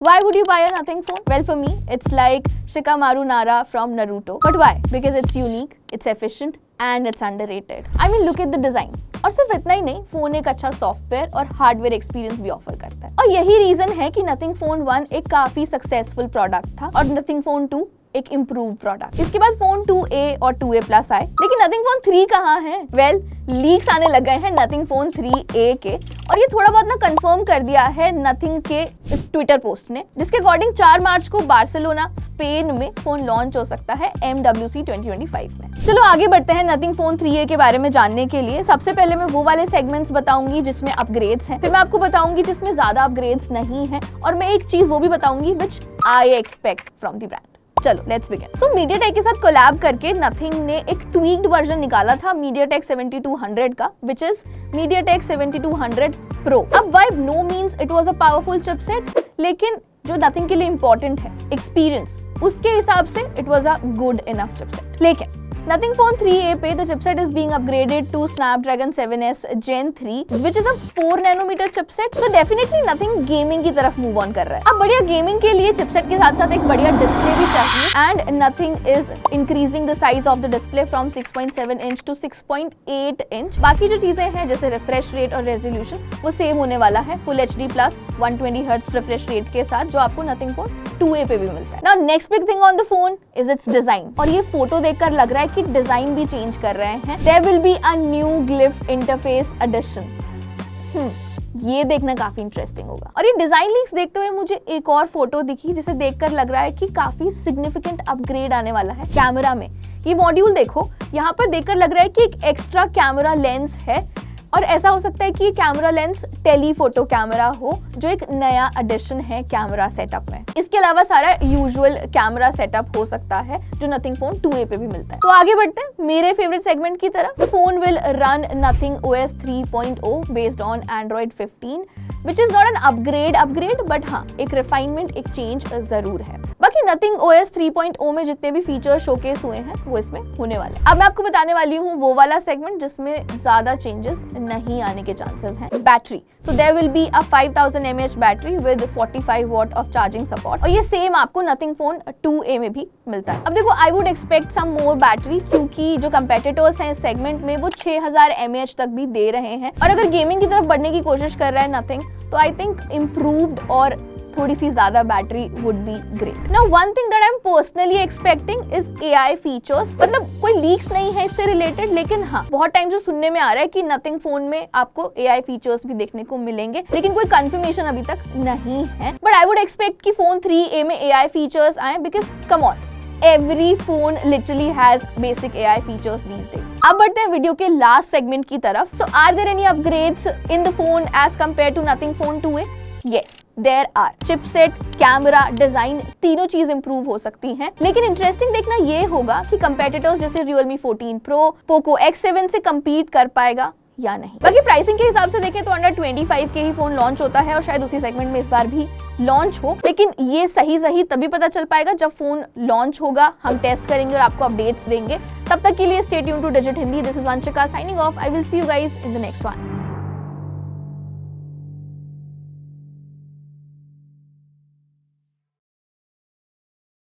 Why would you buy a nothing phone? Well, for me, it's like Shikamaru Nara from Naruto. But why? Because it's unique, it's efficient, and it's underrated. I mean, look at the design. और सिर्फ इतना ही नहीं, phone एक अच्छा software और hardware experience भी offer करता है। और यही रीजन है कि नथिंग फोन 1 एक काफी सक्सेसफुल प्रोडक्ट था और नथिंग फोन 2 एक इम्प्रूव प्रोडक्ट। इसके बाद फोन 2A और 2A प्लस आए, लेकिन नथिंग फोन 3 कहाँ है? वेल, लीक्स आने लग गए हैं नथिंग फोन 3A के, और ये थोड़ा बहुत ना कंफर्म कर दिया है नथिंग के इस ट्विटर पोस्ट ने, जिसके अकॉर्डिंग 4 मार्च को बार्सिलोना स्पेन में फोन लॉन्च हो सकता है MWC 2025 में। चलो आगे बढ़ते हैं नथिंग फोन 3A के बारे में जानने के लिए। सबसे पहले मैं वो वाले सेगमेंट्स बताऊंगी जिसमें अपग्रेड्स हैं, फिर मैं आपको बताऊंगी जिसमें ज्यादा अपग्रेड्स नहीं है, और मैं एक चीज वो भी बताऊंगी which I expect from the brand. चलो लेट्स बिगिन। सो MediaTek के साथ कोलैब करके नथिंग ने एक ट्वीक्ड वर्जन निकाला था MediaTek 7200 का, विच इज MediaTek 7200 Pro। अब by no means it was a powerful chipset, लेकिन जो नथिंग के लिए इंपॉर्टेंट है एक्सपीरियंस, उसके हिसाब से it was a good enough chipset. लेकिन नथिंग फोन 3A पे the chipset is being upgraded to Snapdragon 7S Gen 3 which is a 4 nanometre chipset. So definitely Nothing gaming की तरफ मूव ऑन कर रहा है। अब बढ़िया गेमिंग के लिए चिपसेट के साथ साथ एक बढ़िया डिस्प्ले भी चाहिए, and Nothing is increasing the size of the display from 6.7 inch to 6.8 inch. बाकी जो चीजें हैं जैसे रिफ्रेश रेट और रेजोल्यूशन वो सेम होने वाला है, full HD plus 120 hertz refresh rate के साथ, जो आपको नथिंग फोन 2A पे भी मिलता है। Now next big thing on the phone is it's design, और ये फोटो देखकर लग रहा है कि डिजाइन भी चेंज कर रहे हैं। There will be a new glyph interface addition। ये देखना काफी इंटरेस्टिंग होगा। और ये डिजाइन लीक्स देखते हुए मुझे एक और फोटो दिखी जिसे देखकर लग रहा है कि काफी सिग्निफिकेंट अपग्रेड आने वाला है कैमरा में। ये मॉड्यूल देखो, यहाँ पर देखकर लग रहा है कि एक एक्स्ट्रा कैमरा लेंस है, और ऐसा हो सकता है कि कैमरा लेंस टेलीफोटो कैमरा हो, जो एक नया एडिशन है कैमरा सेटअप में। इसके अलावा सारा यूजुअल कैमरा सेटअप हो सकता है जो नथिंग फोन 2A पे भी मिलता है। तो आगे बढ़ते हैं मेरे फेवरेट सेगमेंट की तरफ। Phone will run nothing OS 3.0 based on Android 15 which is not an upgrade but हाँ, एक रिफाइनमेंट, एक चेंज जरूर है। बाकी नथिंग OS 3.0 में जितने भी फीचर शोकेस हुए हैं वो इसमें होने वाले हैं। अब मैं आपको बताने वाली हूँ वो वाला सेगमेंट जिसमें ज्यादा चेंजेस नहीं आने के चांसेस हैं। Battery, so there will be a 5000 mAh battery with 45 watt of charging support, और ये सेम आपको नथिंग फोन 2A में भी मिलता है। अब देखो, I would expect some more battery, क्योंकि जो कंपेटिटर्स हैं इस सेगमेंट में वो 6000 mAh तक भी दे रहे हैं, और अगर गेमिंग की तरफ बढ़ने की कोशिश कर रहा है नथिंग, तो आई थिंक इम्प्रूव्ड और थोड़ी सी ज्यादा battery would be great. Now one thing that I am personally expecting is AI features. मतलब कोई लीक्स नहीं है इससे रिलेटेड, लेकिन हाँ, बहुत टाइम से सुनने में आ रहा है कि नथिंग फोन में आपको AI फीचर्स भी देखने को मिलेंगे, लेकिन कोई कंफर्मेशन अभी तक नहीं है। बट आई वुड एक्सपेक्ट कि फोन 3A में AI फीचर्स आए, because come on, every phone literally has basic AI features these days। अब बढ़ते हैं वीडियो के लास्ट सेगमेंट की तरफ। So are there any upgrades in the phone as compared to Nothing Phone 2A? Yes, there are। Chipset, camera, design, तीनों चीज improve हो सकती हैं, लेकिन इंटरेस्टिंग देखना ये होगा कि कंपेटिटर्स जैसे Realme 14 Pro, Poco X7 से compete कर पाएगा या नहीं। बाकी प्राइसिंग के हिसाब से देखें तो अंडर 25 के ही फोन लॉन्च होता है, और शायद उसी सेगमेंट में इस बार भी लॉन्च हो, लेकिन ये सही तभी पता चल पाएगा जब फोन लॉन्च होगा। हम टेस्ट करेंगे और आपको अपडेट्स देंगे। तब तक के लिए stay tuned two digit Hindi. This is Vanshika signing off. I will see you guys in the next one.